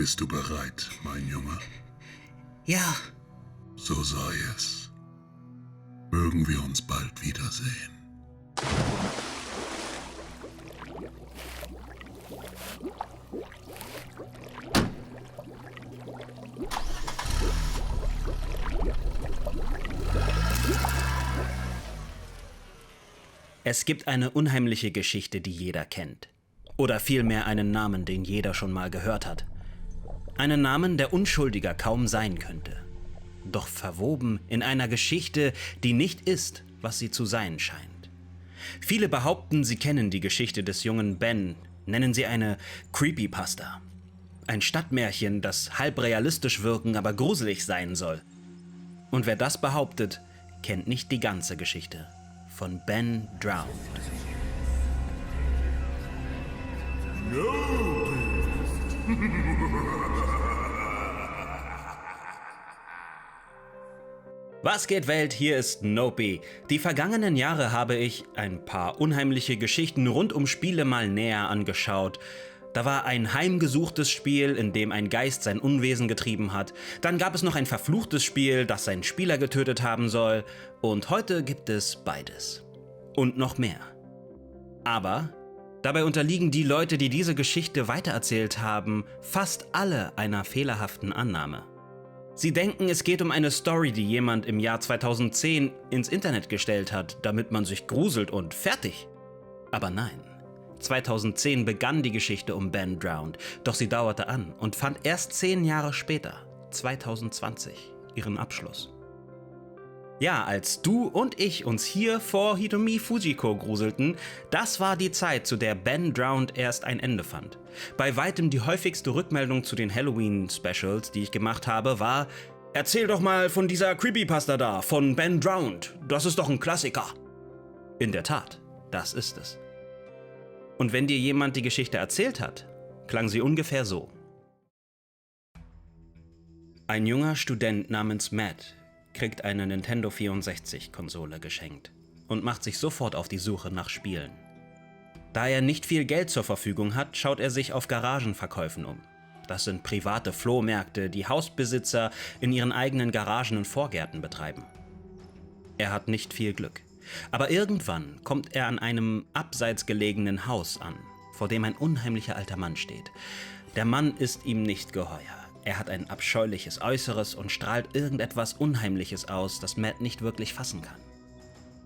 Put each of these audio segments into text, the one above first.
Bist du bereit, mein Junge? Ja. So sei es. Mögen wir uns bald wiedersehen. Es gibt eine unheimliche Geschichte, die jeder kennt. Oder vielmehr einen Namen, den jeder schon mal gehört hat. Einen Namen, der unschuldiger kaum sein könnte. Doch verwoben in einer Geschichte, die nicht ist, was sie zu sein scheint. Viele behaupten, sie kennen die Geschichte des jungen Ben, nennen sie eine Creepypasta. Ein Stadtmärchen, das halb realistisch wirken, aber gruselig sein soll. Und wer das behauptet, kennt nicht die ganze Geschichte von Ben Drowned. Was geht, Welt? Hier ist Nopi. Die vergangenen Jahre habe ich ein paar unheimliche Geschichten rund um Spiele mal näher angeschaut. Da war ein heimgesuchtes Spiel, in dem ein Geist sein Unwesen getrieben hat. Dann gab es noch ein verfluchtes Spiel, das seinen Spieler getötet haben soll. Und heute gibt es beides. Und noch mehr. Aber dabei unterliegen die Leute, die diese Geschichte weitererzählt haben, fast alle einer fehlerhaften Annahme. Sie denken, es geht um eine Story, die jemand im Jahr 2010 ins Internet gestellt hat, damit man sich gruselt und fertig. Aber nein. 2010 begann die Geschichte um Ben Drowned, doch sie dauerte an und fand erst 10 Jahre später, 2020, ihren Abschluss. Ja, als du und ich uns hier vor Hitomi Fujiko gruselten, das war die Zeit, zu der Ben Drowned erst ein Ende fand. Bei weitem die häufigste Rückmeldung zu den Halloween-Specials, die ich gemacht habe, war: Erzähl doch mal von dieser Creepypasta da, von Ben Drowned, das ist doch ein Klassiker. In der Tat, das ist es. Und wenn dir jemand die Geschichte erzählt hat, klang sie ungefähr so. Ein junger Student namens Matt kriegt eine Nintendo 64-Konsole geschenkt und macht sich sofort auf die Suche nach Spielen. Da er nicht viel Geld zur Verfügung hat, schaut er sich auf Garagenverkäufen um. Das sind private Flohmärkte, die Hausbesitzer in ihren eigenen Garagen und Vorgärten betreiben. Er hat nicht viel Glück. Aber irgendwann kommt er an einem abseits gelegenen Haus an, vor dem ein unheimlicher alter Mann steht. Der Mann ist ihm nicht geheuer. Er hat ein abscheuliches Äußeres und strahlt irgendetwas Unheimliches aus, das Matt nicht wirklich fassen kann.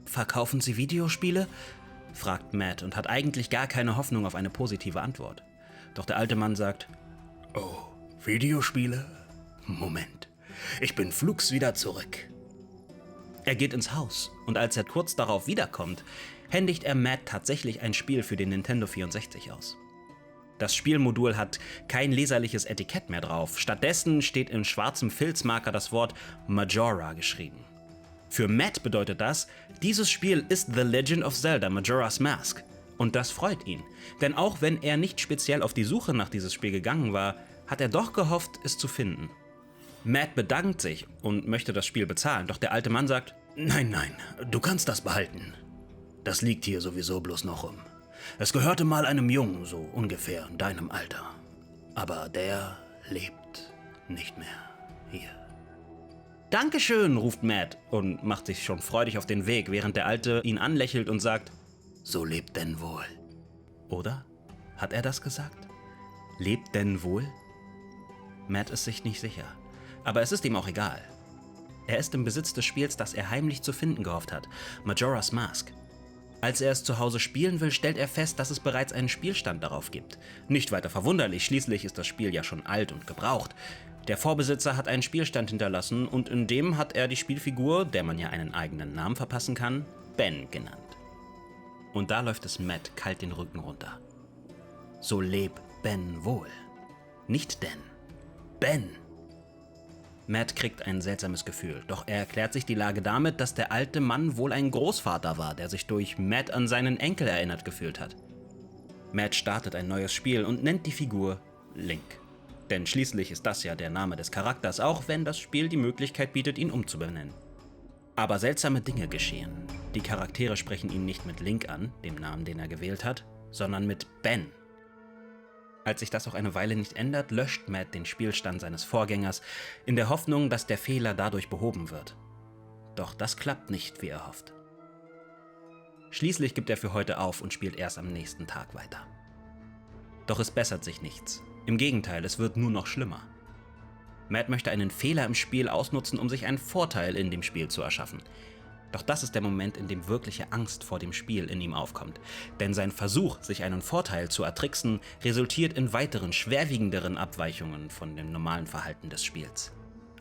»Verkaufen Sie Videospiele?« fragt Matt und hat eigentlich gar keine Hoffnung auf eine positive Antwort. Doch der alte Mann sagt: »Oh, Videospiele? Moment, ich bin flugs wieder zurück.« Er geht ins Haus und als er kurz darauf wiederkommt, händigt er Matt tatsächlich ein Spiel für den Nintendo 64 aus. Das Spielmodul hat kein leserliches Etikett mehr drauf. Stattdessen steht in schwarzem Filzmarker das Wort Majora geschrieben. Für Matt bedeutet das, dieses Spiel ist The Legend of Zelda Majora's Mask. Und das freut ihn. Denn auch wenn er nicht speziell auf die Suche nach dieses Spiel gegangen war, hat er doch gehofft, es zu finden. Matt bedankt sich und möchte das Spiel bezahlen, doch der alte Mann sagt: Nein, du kannst das behalten. Das liegt hier sowieso bloß noch rum. Es gehörte mal einem Jungen, so ungefähr in deinem Alter. Aber der lebt nicht mehr hier. Dankeschön, ruft Matt und macht sich schon freudig auf den Weg, während der Alte ihn anlächelt und sagt: So lebt denn wohl. Oder? Hat er das gesagt? Lebt denn wohl? Matt ist sich nicht sicher. Aber es ist ihm auch egal. Er ist im Besitz des Spiels, das er heimlich zu finden gehofft hat, Majora's Mask. Als er es zu Hause spielen will, stellt er fest, dass es bereits einen Spielstand darauf gibt. Nicht weiter verwunderlich, schließlich ist das Spiel ja schon alt und gebraucht. Der Vorbesitzer hat einen Spielstand hinterlassen und in dem hat er die Spielfigur, der man ja einen eigenen Namen verpassen kann, Ben genannt. Und da läuft es Matt kalt den Rücken runter. So leb Ben wohl. Nicht denn. Ben. Matt kriegt ein seltsames Gefühl, doch er erklärt sich die Lage damit, dass der alte Mann wohl ein Großvater war, der sich durch Matt an seinen Enkel erinnert gefühlt hat. Matt startet ein neues Spiel und nennt die Figur Link. Denn schließlich ist das ja der Name des Charakters, auch wenn das Spiel die Möglichkeit bietet, ihn umzubenennen. Aber seltsame Dinge geschehen. Die Charaktere sprechen ihn nicht mit Link an, dem Namen, den er gewählt hat, sondern mit Ben. Als sich das auch eine Weile nicht ändert, löscht Matt den Spielstand seines Vorgängers, in der Hoffnung, dass der Fehler dadurch behoben wird. Doch das klappt nicht, wie er hofft. Schließlich gibt er für heute auf und spielt erst am nächsten Tag weiter. Doch es bessert sich nichts. Im Gegenteil, es wird nur noch schlimmer. Matt möchte einen Fehler im Spiel ausnutzen, um sich einen Vorteil in dem Spiel zu erschaffen. Doch das ist der Moment, in dem wirkliche Angst vor dem Spiel in ihm aufkommt. Denn sein Versuch, sich einen Vorteil zu ertricksen, resultiert in weiteren, schwerwiegenderen Abweichungen von dem normalen Verhalten des Spiels.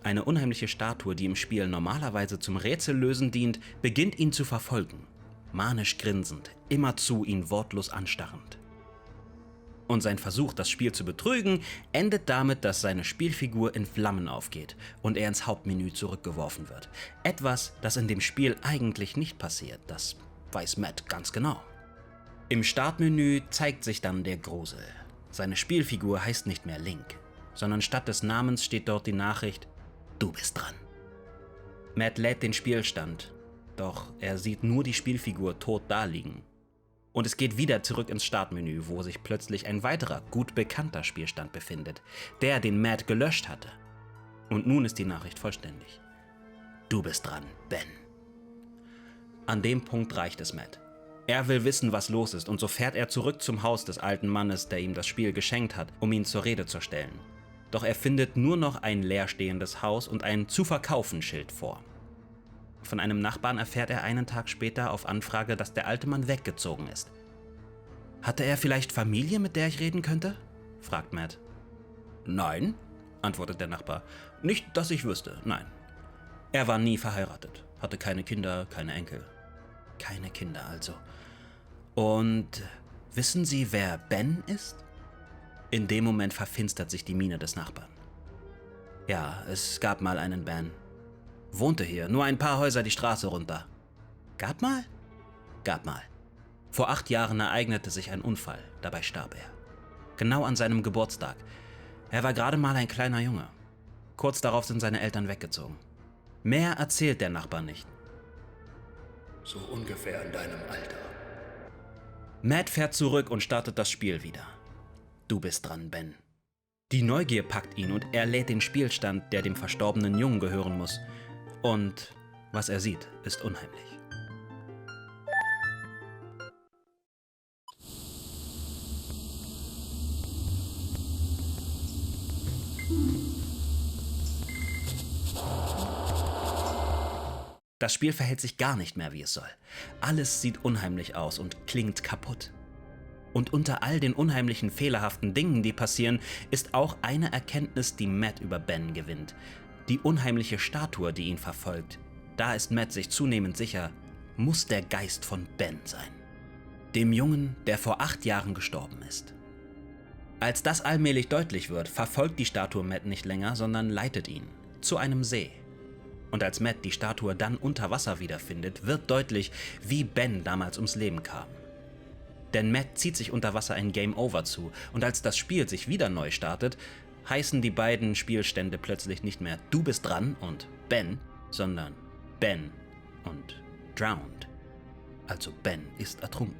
Eine unheimliche Statue, die im Spiel normalerweise zum Rätsellösen dient, beginnt ihn zu verfolgen. Manisch grinsend, immerzu ihn wortlos anstarrend. Und sein Versuch, das Spiel zu betrügen, endet damit, dass seine Spielfigur in Flammen aufgeht und er ins Hauptmenü zurückgeworfen wird. Etwas, das in dem Spiel eigentlich nicht passiert, das weiß Matt ganz genau. Im Startmenü zeigt sich dann der Grusel. Seine Spielfigur heißt nicht mehr Link, sondern statt des Namens steht dort die Nachricht: Du bist dran. Matt lädt den Spielstand, doch er sieht nur die Spielfigur tot daliegen. Und es geht wieder zurück ins Startmenü, wo sich plötzlich ein weiterer, gut bekannter Spielstand befindet, der, den Matt gelöscht hatte. Und nun ist die Nachricht vollständig. Du bist dran, Ben. An dem Punkt reicht es Matt. Er will wissen, was los ist, und so fährt er zurück zum Haus des alten Mannes, der ihm das Spiel geschenkt hat, um ihn zur Rede zu stellen. Doch er findet nur noch ein leerstehendes Haus und ein Zu-verkaufen-Schild vor. Von einem Nachbarn erfährt er einen Tag später auf Anfrage, dass der alte Mann weggezogen ist. Hatte er vielleicht Familie, mit der ich reden könnte? Fragt Matt. Nein, antwortet der Nachbar. Nicht, dass ich wüsste, nein. Er war nie verheiratet, hatte keine Kinder, keine Enkel. Keine Kinder also. Und wissen Sie, wer Ben ist? In dem Moment verfinstert sich die Miene des Nachbarn. Ja, es gab mal einen Ben. Wohnte hier, nur ein paar Häuser die Straße runter. Gab mal? Gab mal. Vor 8 Jahren ereignete sich ein Unfall, dabei starb er. Genau an seinem Geburtstag. Er war gerade mal ein kleiner Junge. Kurz darauf sind seine Eltern weggezogen. Mehr erzählt der Nachbar nicht. So ungefähr in deinem Alter. Matt fährt zurück und startet das Spiel wieder. Du bist dran, Ben. Die Neugier packt ihn und er lädt den Spielstand, der dem verstorbenen Jungen gehören muss. Und was er sieht, ist unheimlich. Das Spiel verhält sich gar nicht mehr, wie es soll. Alles sieht unheimlich aus und klingt kaputt. Und unter all den unheimlichen, fehlerhaften Dingen, die passieren, ist auch eine Erkenntnis, die Matt über Ben gewinnt. Die unheimliche Statue, die ihn verfolgt. Da ist Matt sich zunehmend sicher, muss der Geist von Ben sein. Dem Jungen, der vor 8 Jahren gestorben ist. Als das allmählich deutlich wird, verfolgt die Statue Matt nicht länger, sondern leitet ihn zu einem See. Und als Matt die Statue dann unter Wasser wiederfindet, wird deutlich, wie Ben damals ums Leben kam. Denn Matt zieht sich unter Wasser ein Game Over zu und als das Spiel sich wieder neu startet, heißen die beiden Spielstände plötzlich nicht mehr Du bist dran und Ben, sondern Ben und Drowned. Also Ben ist ertrunken.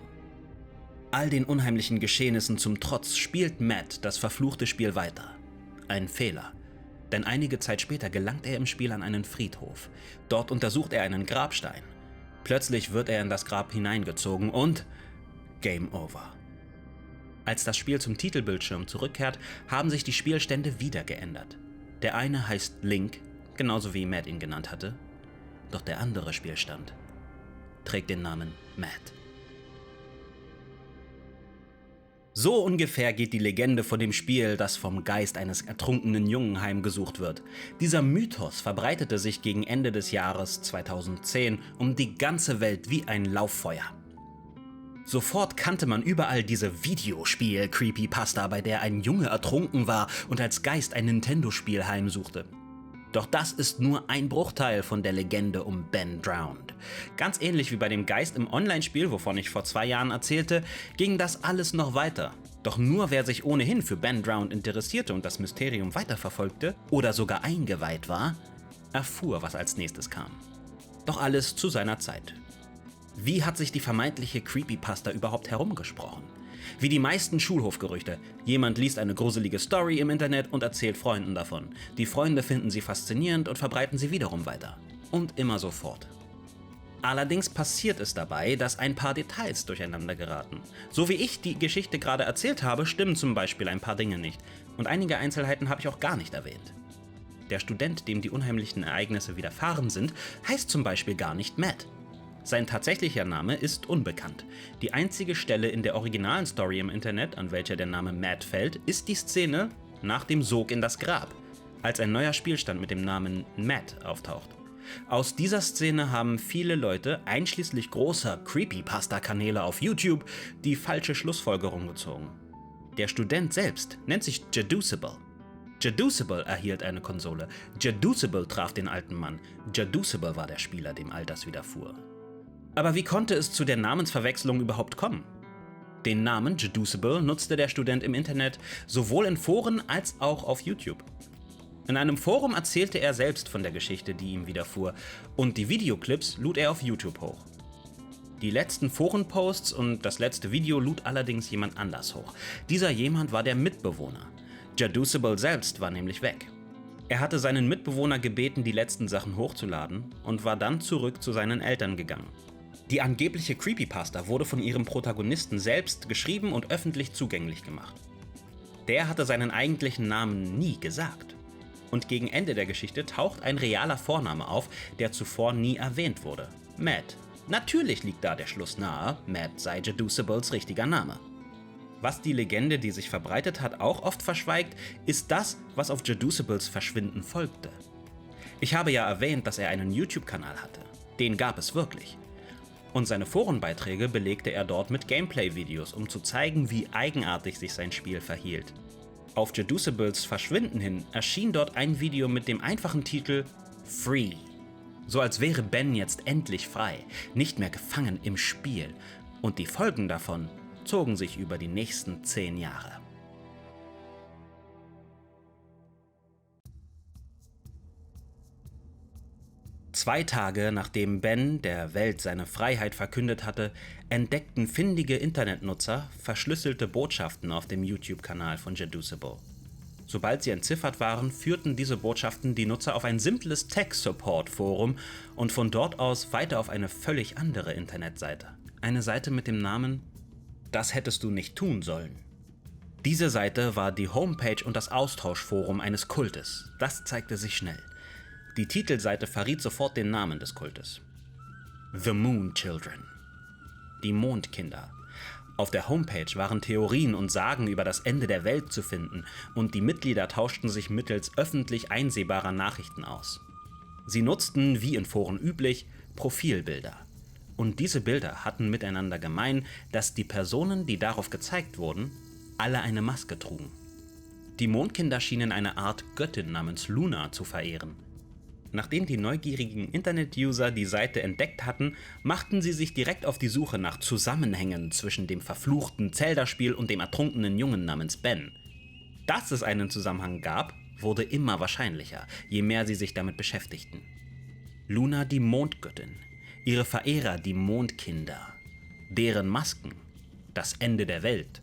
All den unheimlichen Geschehnissen zum Trotz spielt Matt das verfluchte Spiel weiter. Ein Fehler. Denn einige Zeit später gelangt er im Spiel an einen Friedhof. Dort untersucht er einen Grabstein. Plötzlich wird er in das Grab hineingezogen und Game Over. Als das Spiel zum Titelbildschirm zurückkehrt, haben sich die Spielstände wieder geändert. Der eine heißt Link, genauso wie Matt ihn genannt hatte. Doch der andere Spielstand trägt den Namen Matt. So ungefähr geht die Legende von dem Spiel, das vom Geist eines ertrunkenen Jungen heimgesucht wird. Dieser Mythos verbreitete sich gegen Ende des Jahres 2010 um die ganze Welt wie ein Lauffeuer. Sofort kannte man überall diese Videospiel-Creepypasta, bei der ein Junge ertrunken war und als Geist ein Nintendo-Spiel heimsuchte. Doch das ist nur ein Bruchteil von der Legende um Ben Drowned. Ganz ähnlich wie bei dem Geist im Online-Spiel, wovon ich vor 2 Jahren erzählte, ging das alles noch weiter. Doch nur wer sich ohnehin für Ben Drowned interessierte und das Mysterium weiterverfolgte oder sogar eingeweiht war, erfuhr, was als nächstes kam. Doch alles zu seiner Zeit. Wie hat sich die vermeintliche Creepypasta überhaupt herumgesprochen? Wie die meisten Schulhofgerüchte. Jemand liest eine gruselige Story im Internet und erzählt Freunden davon. Die Freunde finden sie faszinierend und verbreiten sie wiederum weiter. Und immer so fort. Allerdings passiert es dabei, dass ein paar Details durcheinander geraten. So wie ich die Geschichte gerade erzählt habe, stimmen zum Beispiel ein paar Dinge nicht. Und einige Einzelheiten habe ich auch gar nicht erwähnt. Der Student, dem die unheimlichen Ereignisse widerfahren sind, heißt zum Beispiel gar nicht Matt. Sein tatsächlicher Name ist unbekannt. Die einzige Stelle in der originalen Story im Internet, an welcher der Name Matt fällt, ist die Szene nach dem Sog in das Grab, als ein neuer Spielstand mit dem Namen Matt auftaucht. Aus dieser Szene haben viele Leute, einschließlich großer Creepypasta-Kanäle auf YouTube, die falsche Schlussfolgerung gezogen. Der Student selbst nennt sich Jeducible. Jeducible erhielt eine Konsole. Jeducible traf den alten Mann. Jeducible war der Spieler, dem all das widerfuhr. Aber wie konnte es zu der Namensverwechslung überhaupt kommen? Den Namen Jeducible nutzte der Student im Internet sowohl in Foren als auch auf YouTube. In einem Forum erzählte er selbst von der Geschichte, die ihm widerfuhr, und die Videoclips lud er auf YouTube hoch. Die letzten Forenposts und das letzte Video lud allerdings jemand anders hoch. Dieser jemand war der Mitbewohner. Jeducible selbst war nämlich weg. Er hatte seinen Mitbewohner gebeten, die letzten Sachen hochzuladen und war dann zurück zu seinen Eltern gegangen. Die angebliche Creepypasta wurde von ihrem Protagonisten selbst geschrieben und öffentlich zugänglich gemacht. Der hatte seinen eigentlichen Namen nie gesagt. Und gegen Ende der Geschichte taucht ein realer Vorname auf, der zuvor nie erwähnt wurde. Matt. Natürlich liegt da der Schluss nahe, Matt sei Jeducibles richtiger Name. Was die Legende, die sich verbreitet hat, auch oft verschweigt, ist das, was auf Jeducibles Verschwinden folgte. Ich habe ja erwähnt, dass er einen YouTube-Kanal hatte. Den gab es wirklich. Und seine Forenbeiträge belegte er dort mit Gameplay-Videos, um zu zeigen, wie eigenartig sich sein Spiel verhielt. Auf Jeducibles Verschwinden hin erschien dort ein Video mit dem einfachen Titel Free. So als wäre Ben jetzt endlich frei, nicht mehr gefangen im Spiel. Und die Folgen davon zogen sich über die nächsten 10 Jahre. Zwei Tage nachdem Ben der Welt seine Freiheit verkündet hatte, entdeckten findige Internetnutzer verschlüsselte Botschaften auf dem YouTube-Kanal von Jeducible. Sobald sie entziffert waren, führten diese Botschaften die Nutzer auf ein simples Tech-Support-Forum und von dort aus weiter auf eine völlig andere Internetseite. Eine Seite mit dem Namen „Das hättest du nicht tun sollen". Diese Seite war die Homepage und das Austauschforum eines Kultes. Das zeigte sich schnell. Die Titelseite verriet sofort den Namen des Kultes. The Moon Children. Die Mondkinder. Auf der Homepage waren Theorien und Sagen über das Ende der Welt zu finden und die Mitglieder tauschten sich mittels öffentlich einsehbarer Nachrichten aus. Sie nutzten, wie in Foren üblich, Profilbilder. Und diese Bilder hatten miteinander gemein, dass die Personen, die darauf gezeigt wurden, alle eine Maske trugen. Die Mondkinder schienen eine Art Göttin namens Luna zu verehren. Nachdem die neugierigen Internet-User die Seite entdeckt hatten, machten sie sich direkt auf die Suche nach Zusammenhängen zwischen dem verfluchten Zelda-Spiel und dem ertrunkenen Jungen namens Ben. Dass es einen Zusammenhang gab, wurde immer wahrscheinlicher, je mehr sie sich damit beschäftigten. Luna die Mondgöttin, ihre Verehrer die Mondkinder, deren Masken, das Ende der Welt.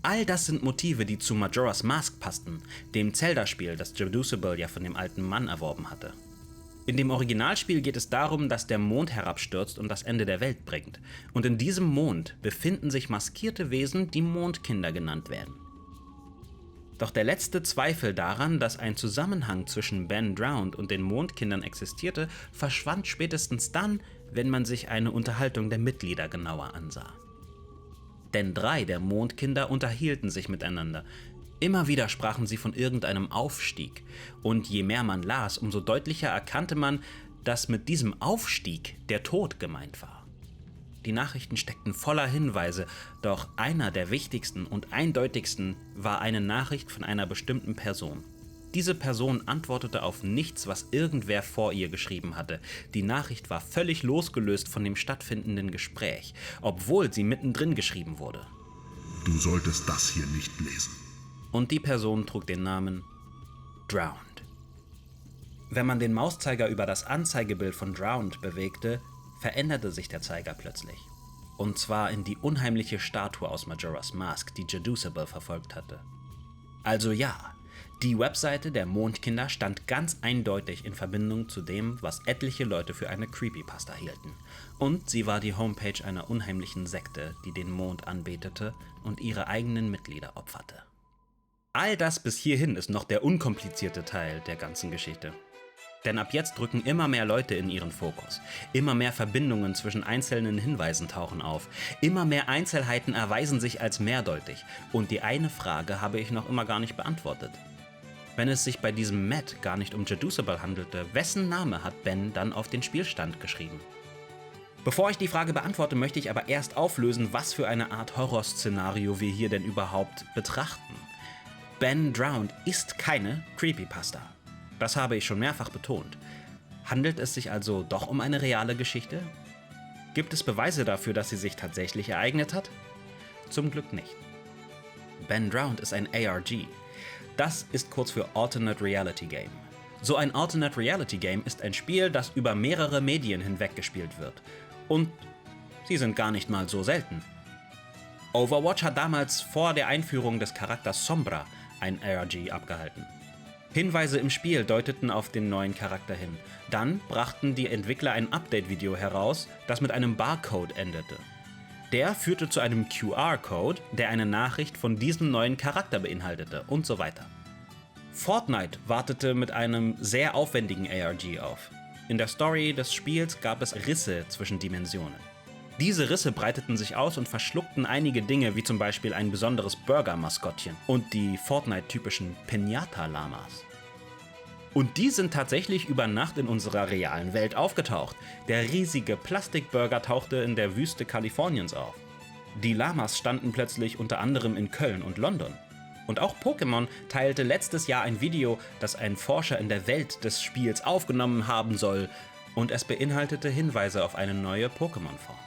All das sind Motive, die zu Majora's Mask passten, dem Zelda-Spiel, das Jeducible ja von dem alten Mann erworben hatte. In dem Originalspiel geht es darum, dass der Mond herabstürzt und das Ende der Welt bringt. Und in diesem Mond befinden sich maskierte Wesen, die Mondkinder genannt werden. Doch der letzte Zweifel daran, dass ein Zusammenhang zwischen Ben Drowned und den Mondkindern existierte, verschwand spätestens dann, wenn man sich eine Unterhaltung der Mitglieder genauer ansah. Denn 3 der Mondkinder unterhielten sich miteinander. Immer wieder sprachen sie von irgendeinem Aufstieg. Und je mehr man las, umso deutlicher erkannte man, dass mit diesem Aufstieg der Tod gemeint war. Die Nachrichten steckten voller Hinweise, doch einer der wichtigsten und eindeutigsten war eine Nachricht von einer bestimmten Person. Diese Person antwortete auf nichts, was irgendwer vor ihr geschrieben hatte. Die Nachricht war völlig losgelöst von dem stattfindenden Gespräch, obwohl sie mittendrin geschrieben wurde. Du solltest das hier nicht lesen. Und die Person trug den Namen Drowned. Wenn man den Mauszeiger über das Anzeigebild von Drowned bewegte, veränderte sich der Zeiger plötzlich. Und zwar in die unheimliche Statue aus Majora's Mask, die Jeduceable verfolgt hatte. Also ja, die Webseite der Mondkinder stand ganz eindeutig in Verbindung zu dem, was etliche Leute für eine Creepypasta hielten. Und sie war die Homepage einer unheimlichen Sekte, die den Mond anbetete und ihre eigenen Mitglieder opferte. All das bis hierhin ist noch der unkomplizierte Teil der ganzen Geschichte. Denn ab jetzt drücken immer mehr Leute in ihren Fokus. Immer mehr Verbindungen zwischen einzelnen Hinweisen tauchen auf. Immer mehr Einzelheiten erweisen sich als mehrdeutig. Und die eine Frage habe ich noch immer gar nicht beantwortet. Wenn es sich bei diesem Matt gar nicht um Jeduceable handelte, wessen Name hat Ben dann auf den Spielstand geschrieben? Bevor ich die Frage beantworte, möchte ich aber erst auflösen, was für eine Art Horrorszenario wir hier denn überhaupt betrachten. Ben Drowned ist keine Creepypasta. Das habe ich schon mehrfach betont. Handelt es sich also doch um eine reale Geschichte? Gibt es Beweise dafür, dass sie sich tatsächlich ereignet hat? Zum Glück nicht. Ben Drowned ist ein ARG. Das ist kurz für Alternate Reality Game. So ein Alternate Reality Game ist ein Spiel, das über mehrere Medien hinweg gespielt wird. Und sie sind gar nicht mal so selten. Overwatch hat damals vor der Einführung des Charakters Sombra ein ARG abgehalten. Hinweise im Spiel deuteten auf den neuen Charakter hin. Dann brachten die Entwickler ein Update-Video heraus, das mit einem Barcode endete. Der führte zu einem QR-Code, der eine Nachricht von diesem neuen Charakter beinhaltete und so weiter. Fortnite wartete mit einem sehr aufwendigen ARG auf. In der Story des Spiels gab es Risse zwischen Dimensionen. Diese Risse breiteten sich aus und verschluckten einige Dinge, wie zum Beispiel ein besonderes Burger-Maskottchen und die Fortnite-typischen Pinata-Lamas. Und die sind tatsächlich über Nacht in unserer realen Welt aufgetaucht. Der riesige Plastikburger tauchte in der Wüste Kaliforniens auf. Die Lamas standen plötzlich unter anderem in Köln und London. Und auch Pokémon teilte letztes Jahr ein Video, das ein Forscher in der Welt des Spiels aufgenommen haben soll, und es beinhaltete Hinweise auf eine neue Pokémon-Form.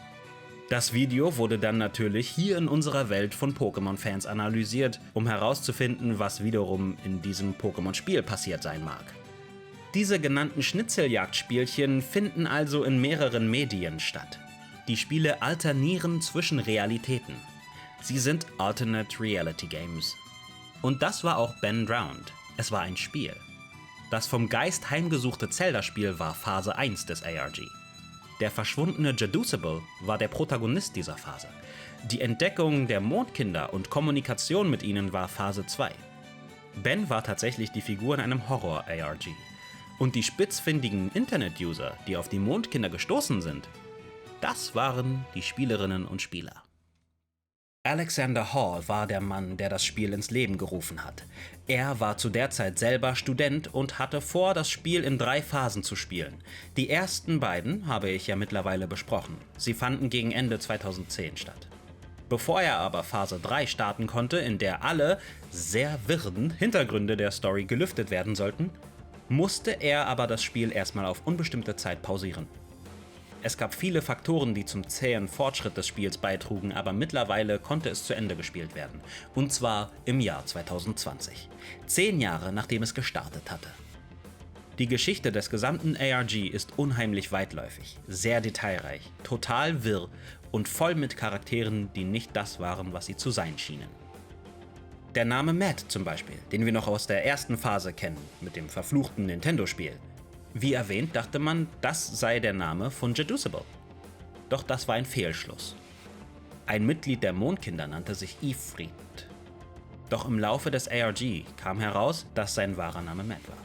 Das Video wurde dann natürlich hier in unserer Welt von Pokémon-Fans analysiert, um herauszufinden, was wiederum in diesem Pokémon-Spiel passiert sein mag. Diese genannten Schnitzeljagdspielchen finden also in mehreren Medien statt. Die Spiele alternieren zwischen Realitäten. Sie sind Alternate Reality Games. Und das war auch Ben Drowned. Es war ein Spiel. Das vom Geist heimgesuchte Zelda-Spiel war Phase 1 des ARG. Der verschwundene Jeduceable war der Protagonist dieser Phase. Die Entdeckung der Mondkinder und Kommunikation mit ihnen war Phase 2. Ben war tatsächlich die Figur in einem Horror-ARG. Und die spitzfindigen Internet-User, die auf die Mondkinder gestoßen sind, das waren die Spielerinnen und Spieler. Alexander Hall war der Mann, der das Spiel ins Leben gerufen hat. Er war zu der Zeit selber Student und hatte vor, das Spiel in 3 Phasen zu spielen. Die ersten beiden habe ich ja mittlerweile besprochen. Sie fanden gegen Ende 2010 statt. Bevor er aber Phase 3 starten konnte, in der alle sehr wirren Hintergründe der Story gelüftet werden sollten, musste er aber das Spiel erstmal auf unbestimmte Zeit pausieren. Es gab viele Faktoren, die zum zähen Fortschritt des Spiels beitrugen, aber mittlerweile konnte es zu Ende gespielt werden. Und zwar im Jahr 2020. 10 Jahre nachdem es gestartet hatte. Die Geschichte des gesamten ARG ist unheimlich weitläufig, sehr detailreich, total wirr und voll mit Charakteren, die nicht das waren, was sie zu sein schienen. Der Name Matt zum Beispiel, den wir noch aus der ersten Phase kennen, mit dem verfluchten Nintendo-Spiel. Wie erwähnt, dachte man, das sei der Name von Jeduceable. Doch das war ein Fehlschluss. Ein Mitglied der Mondkinder nannte sich Ifrit. Doch im Laufe des ARG kam heraus, dass sein wahrer Name Matt war.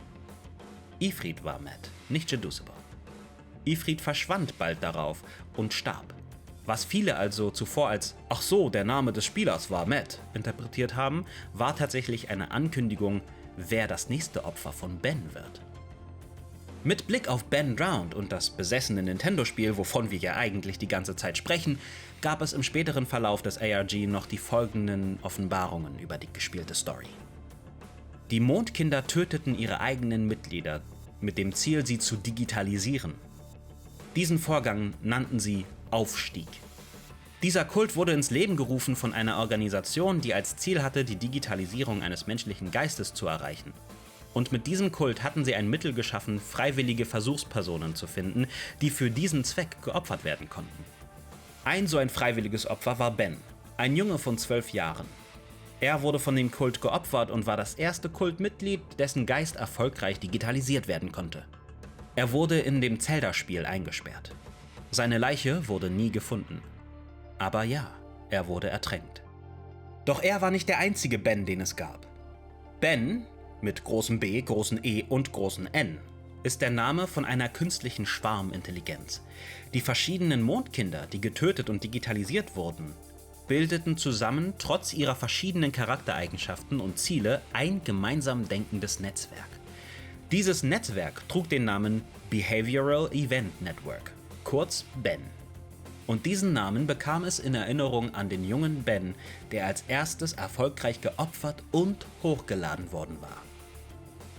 Ifrit war Matt, nicht Jeduceable. Ifrit verschwand bald darauf und starb. Was viele also zuvor als »Ach so, der Name des Spielers war Matt« interpretiert haben, war tatsächlich eine Ankündigung, wer das nächste Opfer von Ben wird. Mit Blick auf Ben Drowned und das besessene Nintendo-Spiel, wovon wir ja eigentlich die ganze Zeit sprechen, gab es im späteren Verlauf des ARG noch die folgenden Offenbarungen über die gespielte Story. Die Mondkinder töteten ihre eigenen Mitglieder mit dem Ziel, sie zu digitalisieren. Diesen Vorgang nannten sie Aufstieg. Dieser Kult wurde ins Leben gerufen von einer Organisation, die als Ziel hatte, die Digitalisierung eines menschlichen Geistes zu erreichen. Und mit diesem Kult hatten sie ein Mittel geschaffen, freiwillige Versuchspersonen zu finden, die für diesen Zweck geopfert werden konnten. Ein so ein freiwilliges Opfer war Ben, ein Junge von 12 Jahren. Er wurde von dem Kult geopfert und war das erste Kultmitglied, dessen Geist erfolgreich digitalisiert werden konnte. Er wurde in dem Zelda-Spiel eingesperrt. Seine Leiche wurde nie gefunden. Aber ja, er wurde ertränkt. Doch er war nicht der einzige Ben, den es gab. Ben, mit großem B, großen E und großen N, ist der Name von einer künstlichen Schwarmintelligenz. Die verschiedenen Mondkinder, die getötet und digitalisiert wurden, bildeten zusammen trotz ihrer verschiedenen Charaktereigenschaften und Ziele ein gemeinsam denkendes Netzwerk. Dieses Netzwerk trug den Namen Behavioral Event Network, kurz Ben. Und diesen Namen bekam es in Erinnerung an den jungen Ben, der als erstes erfolgreich geopfert und hochgeladen worden war.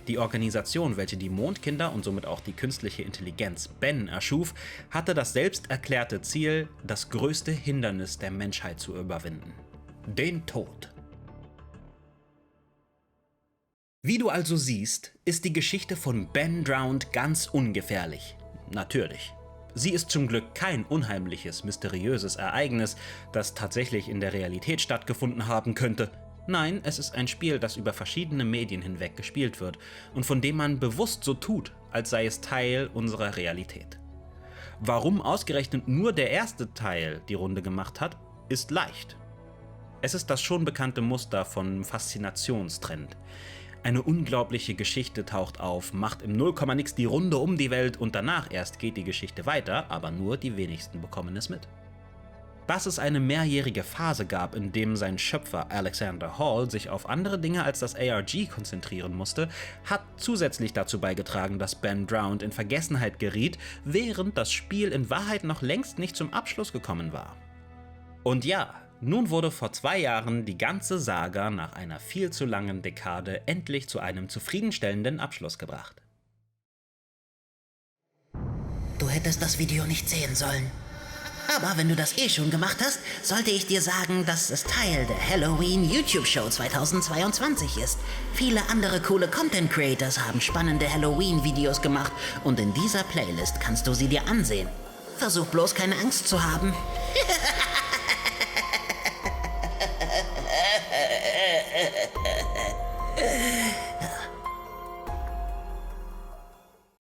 Die Organisation, welche die Mondkinder und somit auch die künstliche Intelligenz Ben erschuf, hatte das selbst erklärte Ziel, das größte Hindernis der Menschheit zu überwinden: den Tod. Wie du also siehst, ist die Geschichte von Ben Drowned ganz ungefährlich. Natürlich. Sie ist zum Glück kein unheimliches, mysteriöses Ereignis, das tatsächlich in der Realität stattgefunden haben könnte. Nein, es ist ein Spiel, das über verschiedene Medien hinweg gespielt wird und von dem man bewusst so tut, als sei es Teil unserer Realität. Warum ausgerechnet nur der erste Teil die Runde gemacht hat, ist leicht. Es ist das schon bekannte Muster von Faszinationstrend. Eine unglaubliche Geschichte taucht auf, macht im Nullkomma-Nix die Runde um die Welt und danach erst geht die Geschichte weiter, aber nur die wenigsten bekommen es mit. Dass es eine mehrjährige Phase gab, in dem sein Schöpfer Alexander Hall sich auf andere Dinge als das ARG konzentrieren musste, hat zusätzlich dazu beigetragen, dass Ben Drowned in Vergessenheit geriet, während das Spiel in Wahrheit noch längst nicht zum Abschluss gekommen war. Und ja, nun wurde vor 2 Jahren die ganze Saga nach einer viel zu langen Dekade endlich zu einem zufriedenstellenden Abschluss gebracht. Du hättest das Video nicht sehen sollen. Aber wenn du das eh schon gemacht hast, sollte ich dir sagen, dass es Teil der Halloween YouTube Show 2022 ist. Viele andere coole Content Creators haben spannende Halloween Videos gemacht und in dieser Playlist kannst du sie dir ansehen. Versuch bloß keine Angst zu haben.